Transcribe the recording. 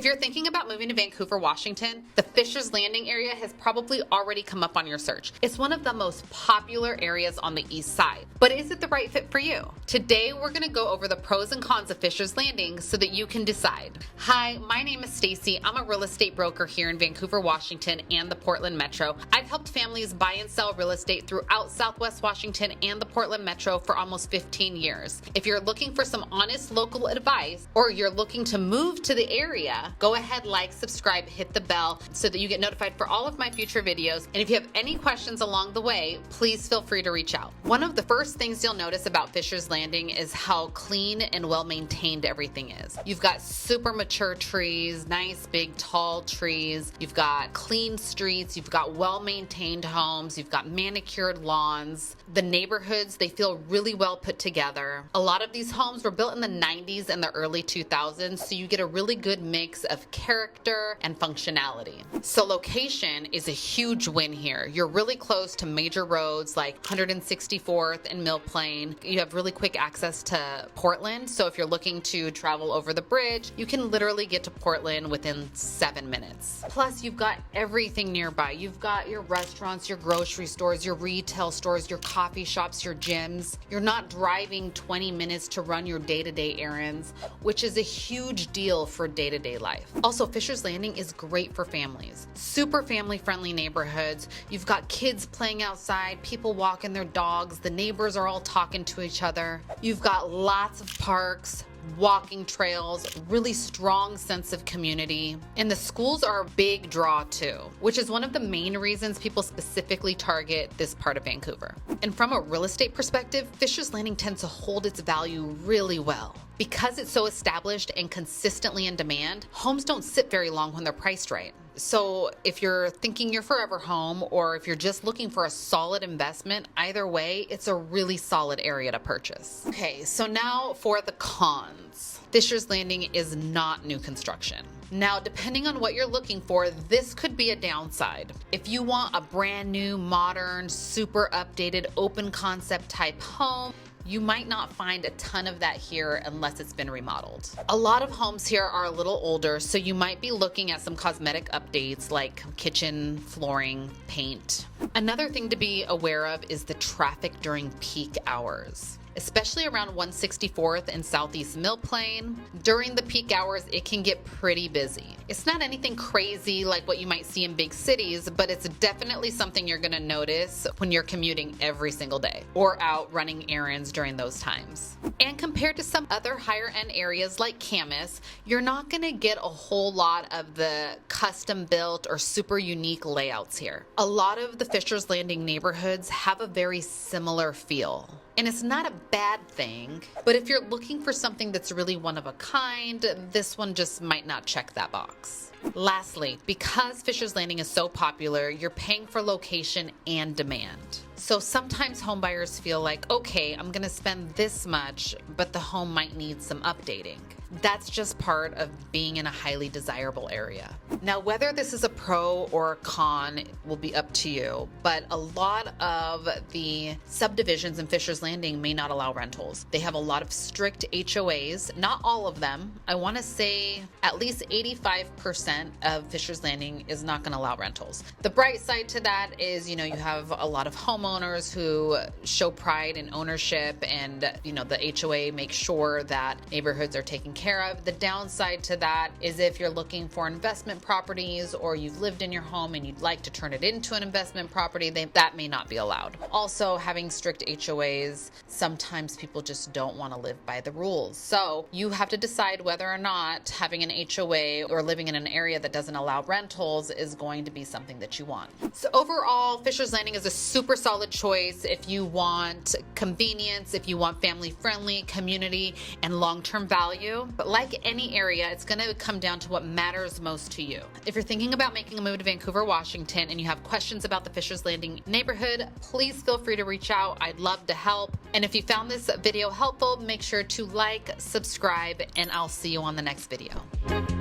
If you're thinking about moving to Vancouver, Washington, the Fisher's Landing area has probably already come up on your search. It's one of the most popular areas on the east side. But is it the right fit for you? Today, we're going to go over the pros and cons of Fisher's Landing so that you can decide. Hi, my name is Stacey. I'm a real estate broker here in Vancouver, Washington and the Portland Metro. I've helped families buy and sell real estate throughout Southwest Washington and the Portland Metro for almost 15 years. If you're looking for some honest local advice or you're looking to move to the area, go ahead, like, subscribe, hit the bell so that you get notified for all of my future videos. And if you have any questions along the way, please feel free to reach out. One of the first things you'll notice about Fisher's Landing is how clean and well maintained everything is. You've got super mature trees, nice big tall trees. You've got clean streets. You've got well maintained homes. You've got manicured lawns. The neighborhoods, they feel really well put together. A lot of these homes were built in the 90s and the early 2000s, so you get a really good mix of character and functionality. So location is a huge win here. You're really close to major roads like 164th and Mill Plain. You have really quick access to Portland, so if you're looking to travel over the bridge, you can literally get to Portland within 7 minutes. Plus, you've got everything nearby. You've got your restaurants, your grocery stores, your retail stores, your coffee shops, your gyms. You're not driving 20 minutes to run your day-to-day errands, which is a huge deal for day-to-day life. Also, Fisher's Landing is great for families. Super family-friendly neighborhoods. You've got kids playing outside, people walking their dogs, the neighbors are all talking to each other. You've got lots of parks, walking trails, really strong sense of community. And the schools are a big draw too, which is one of the main reasons people specifically target this part of Vancouver. And from a real estate perspective, Fisher's Landing tends to hold its value really well. Because it's so established and consistently in demand, homes don't sit very long when they're priced right. So if you're thinking your forever home or if you're just looking for a solid investment, either way, it's a really solid area to purchase. Okay, so now for the cons. Fisher's Landing is not new construction. Now, depending on what you're looking for, this could be a downside. If you want a brand new, modern, super updated, open concept type home, you might not find a ton of that here unless it's been remodeled. A lot of homes here are a little older, so you might be looking at some cosmetic updates like kitchen, flooring, paint. Another thing to be aware of is the traffic during peak hours. Especially around 164th and Southeast Mill Plain. During the peak hours, it can get pretty busy. It's not anything crazy like what you might see in big cities, but it's definitely something you're gonna notice when you're commuting every single day or out running errands during those times. And compared to some other higher end areas like Camas, you're not gonna get a whole lot of the custom built or super unique layouts here. A lot of the Fisher's Landing neighborhoods have a very similar feel. And it's not a bad thing, but if you're looking for something that's really one of a kind, this one just might not check that box. Lastly, because Fisher's Landing is so popular, you're paying for location and demand. So sometimes home buyers feel like, okay, I'm gonna spend this much, but the home might need some updating. That's just part of being in a highly desirable area. Now, whether this is a pro or a con will be up to you, but a lot of the subdivisions in Fisher's Landing may not allow rentals. They have a lot of strict HOAs, not all of them. I wanna say at least 85% of Fisher's Landing is not gonna allow rentals. The bright side to that is, you have a lot of homeowners who show pride in ownership and, the HOA makes sure that neighborhoods are taken care of. The downside to that is if you're looking for investment properties or you've lived in your home and you'd like to turn it into an investment property, that may not be allowed. Also, having strict HOAs, sometimes people just don't want to live by the rules. So you have to decide whether or not having an HOA or living in an area that doesn't allow rentals is going to be something that you want. So overall, Fisher's Landing is a super solid choice if you want convenience, if you want family-friendly community and long-term value. But like any area, it's going to come down to what matters most to you. If you're thinking about making a move to Vancouver, Washington, and you have questions about the Fisher's Landing neighborhood, please feel free to reach out. I'd love to help. And if you found this video helpful, make sure to like, subscribe, and I'll see you on the next video.